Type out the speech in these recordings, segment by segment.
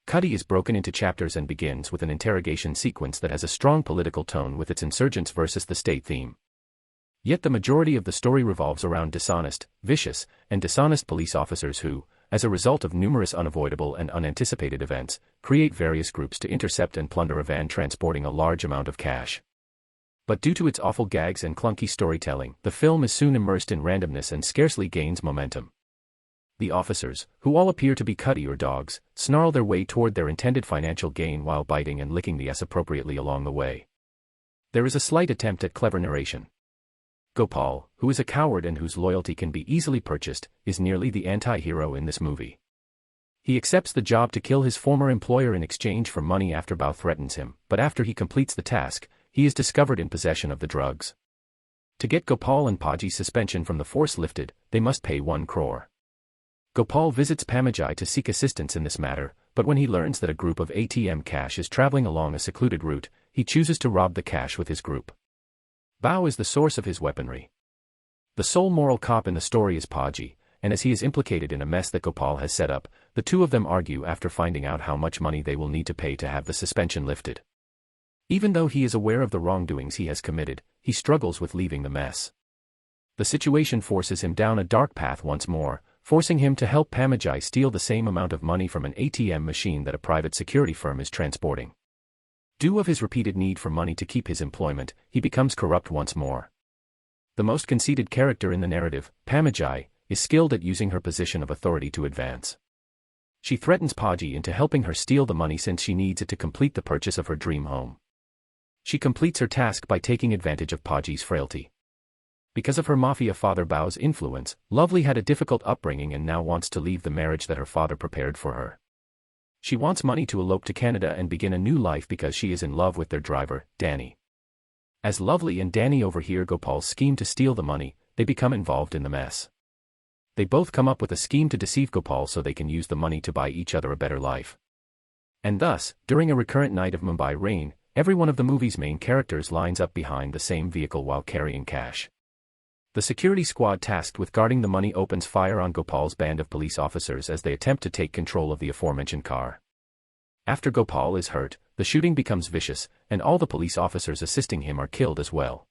Kuttey is broken into chapters and begins with an interrogation sequence that has a strong political tone with its insurgents versus the state theme. Yet the majority of the story revolves around vicious, and dishonest police officers who, as a result of numerous unavoidable and unanticipated events, create various groups to intercept and plunder a van transporting a large amount of cash. But due to its awful gags and clunky storytelling, the film is soon immersed in randomness and scarcely gains momentum. The officers, who all appear to be Kuttey or dogs, snarl their way toward their intended financial gain while biting and licking the ass appropriately along the way. There is a slight attempt at clever narration. Gopal, who is a coward and whose loyalty can be easily purchased, is nearly the anti-hero in this movie. He accepts the job to kill his former employer in exchange for money after Bao threatens him, but after he completes the task, he is discovered in possession of the drugs. To get Gopal and Paji's suspension from the force lifted, they must pay 1 crore. Gopal visits Pamajai to seek assistance in this matter, but when he learns that a group of ATM cash is traveling along a secluded route, he chooses to rob the cash with his group. Bao is the source of his weaponry. The sole moral cop in the story is Paji, and as he is implicated in a mess that Gopal has set up, the two of them argue after finding out how much money they will need to pay to have the suspension lifted. Even though he is aware of the wrongdoings he has committed, he struggles with leaving the mess. The situation forces him down a dark path once more, forcing him to help Pamajai steal the same amount of money from an ATM machine that a private security firm is transporting. Due of his repeated need for money to keep his employment, he becomes corrupt once more. The most conceited character in the narrative, Pamajai, is skilled at using her position of authority to advance. She threatens Paji into helping her steal the money since she needs it to complete the purchase of her dream home. She completes her task by taking advantage of Paji's frailty. Because of her mafia father Bao's influence, Lovely had a difficult upbringing and now wants to leave the marriage that her father prepared for her. She wants money to elope to Canada and begin a new life because she is in love with their driver, Danny. As Lovely and Danny overhear Gopal's scheme to steal the money, they become involved in the mess. They both come up with a scheme to deceive Gopal so they can use the money to buy each other a better life. And thus, during a recurrent night of Mumbai rain, every one of the movie's main characters lines up behind the same vehicle while carrying cash. The security squad tasked with guarding the money opens fire on Gopal's band of police officers as they attempt to take control of the aforementioned car. After Gopal is hurt, the shooting becomes vicious, and all the police officers assisting him are killed as well.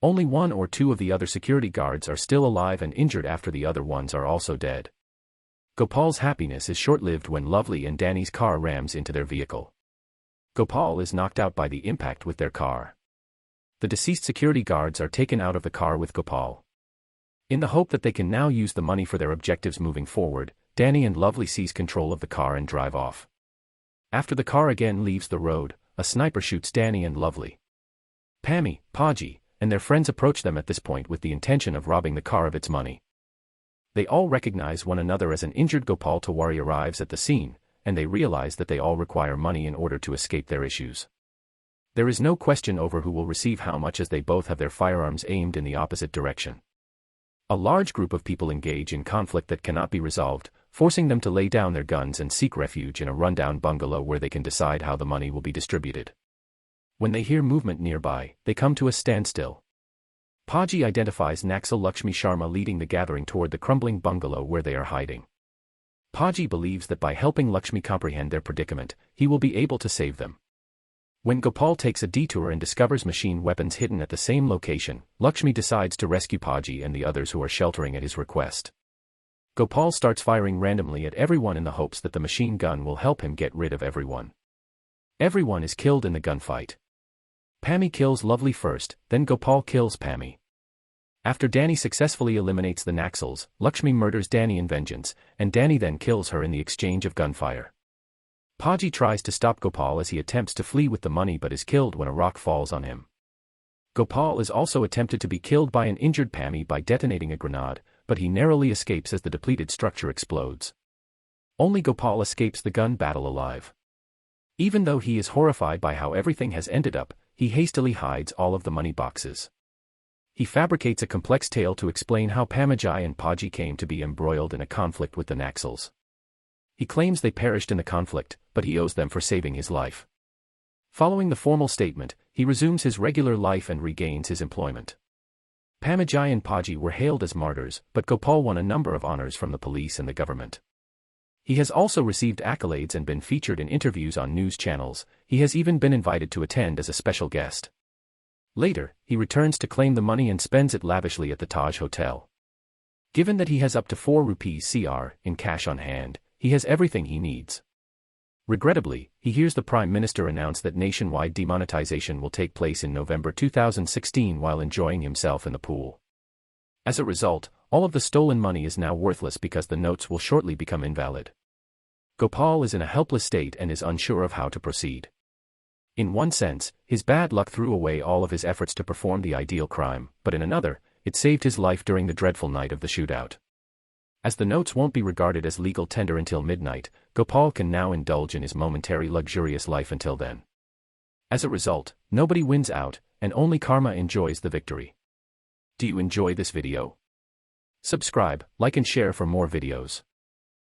Only 1 or 2 of the other security guards are still alive and injured after the other ones are also dead. Gopal's happiness is short-lived when Lovely and Danny's car rams into their vehicle. Gopal is knocked out by the impact with their car. The deceased security guards are taken out of the car with Gopal. In the hope that they can now use the money for their objectives moving forward, Danny and Lovely seize control of the car and drive off. After the car again leaves the road, a sniper shoots Danny and Lovely. Pammy, Paji, and their friends approach them at this point with the intention of robbing the car of its money. They all recognize one another as an injured Gopal Tiwari arrives at the scene, and they realize that they all require money in order to escape their issues. There is no question over who will receive how much as they both have their firearms aimed in the opposite direction. A large group of people engage in conflict that cannot be resolved, forcing them to lay down their guns and seek refuge in a rundown bungalow where they can decide how the money will be distributed. When they hear movement nearby, they come to a standstill. Paji identifies Naxal Lakshmi Sharma leading the gathering toward the crumbling bungalow where they are hiding. Paji believes that by helping Lakshmi comprehend their predicament, he will be able to save them. When Gopal takes a detour and discovers machine weapons hidden at the same location, Lakshmi decides to rescue Paji and the others who are sheltering at his request. Gopal starts firing randomly at everyone in the hopes that the machine gun will help him get rid of everyone. Everyone is killed in the gunfight. Pammy kills Lovely first, then Gopal kills Pammy. After Danny successfully eliminates the Naxals, Lakshmi murders Danny in vengeance, and Danny then kills her in the exchange of gunfire. Paji tries to stop Gopal as he attempts to flee with the money but is killed when a rock falls on him. Gopal is also attempted to be killed by an injured Pammy by detonating a grenade, but he narrowly escapes as the depleted structure explodes. Only Gopal escapes the gun battle alive. Even though he is horrified by how everything has ended up, he hastily hides all of the money boxes. He fabricates a complex tale to explain how Pamajai and Paji came to be embroiled in a conflict with the Naxals. He claims they perished in the conflict, but he owes them for saving his life. Following the formal statement, he resumes his regular life and regains his employment. Pamajai and Paji were hailed as martyrs, but Gopal won a number of honors from the police and the government. He has also received accolades and been featured in interviews on news channels. He has even been invited to attend as a special guest. Later, he returns to claim the money and spends it lavishly at the Taj Hotel. Given that he has up to 4 rupees cr in cash on hand, he has everything he needs. Regrettably, he hears the Prime Minister announce that nationwide demonetization will take place in November 2016 while enjoying himself in the pool. As a result, all of the stolen money is now worthless because the notes will shortly become invalid. Gopal is in a helpless state and is unsure of how to proceed. In one sense, his bad luck threw away all of his efforts to perform the ideal crime, but in another, it saved his life during the dreadful night of the shootout. As the notes won't be regarded as legal tender until midnight, Gopal can now indulge in his momentary luxurious life until then. As a result, nobody wins out, and only karma enjoys the victory. Do you enjoy this video? Subscribe, like and share for more videos.